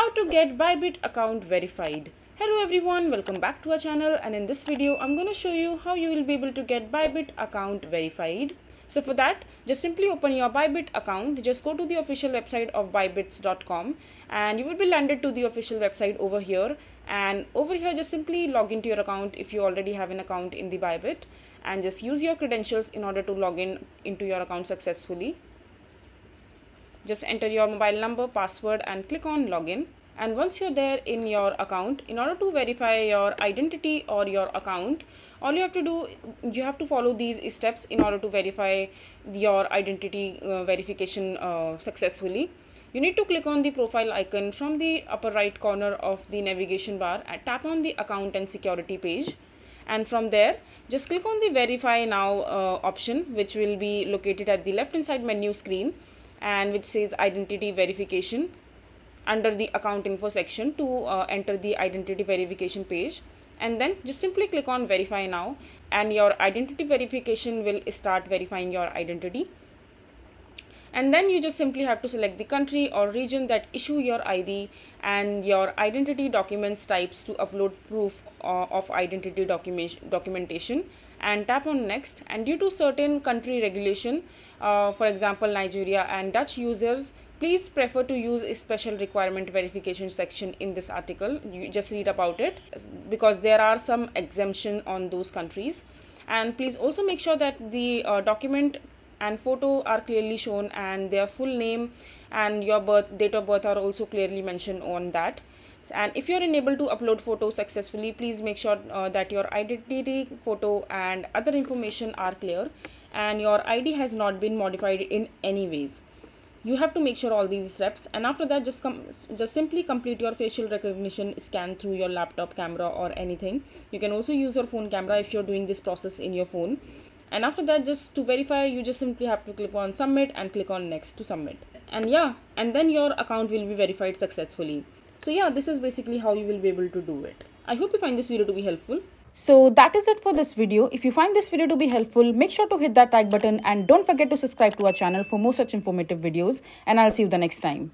How to get Bybit account verified. Hello everyone, welcome back to our channel, and in this video I'm going to show you how you will be able to get Bybit account verified. So for that, just simply open your Bybit account. Just go to the official website of bybits.com and you will be landed to the official website over here. And over here, just simply log into your account if you already have an account in the Bybit, and just use your credentials in order to log in into your account successfully. Just enter your mobile number, password and click on login. And once you're there in your account, in order to verify your identity or your account, all you have to do, you have to follow these steps in order to verify your identity verification successfully. You need to click on the profile icon from the upper right corner of the navigation bar and tap on the account and security page. And from there, just click on the verify now option, which will be located at the left hand side menu screen, and which says identity verification under the account info section to enter the identity verification page. And then just simply click on verify now, and your identity verification will start verifying your identity. And then you just simply have to select the country or region that issue your ID and your identity documents types to upload proof of identity documentation, and tap on next. And due to certain country regulation, for example Nigeria and Dutch users, please prefer to use a special requirement verification section in this article. You just read about it because there are some exemption on those countries. And please also make sure that the document and photo are clearly shown, and their full name and your date of birth are also clearly mentioned on that. And if you're unable to upload photos successfully, please make sure that your identity photo and other information are clear and your ID has not been modified in any ways. You have to make sure all these steps, and after that just simply complete your facial recognition scan through your laptop camera or anything. You can also use your phone camera if you're doing this process in your phone. And after that, just to verify, you just simply have to click on submit and click on next to submit. And then your account will be verified successfully. So this is basically how you will be able to do it. I hope you find this video to be helpful. So that is it for this video. If you find this video to be helpful, make sure to hit that like button and don't forget to subscribe to our channel for more such informative videos, and I'll see you the next time.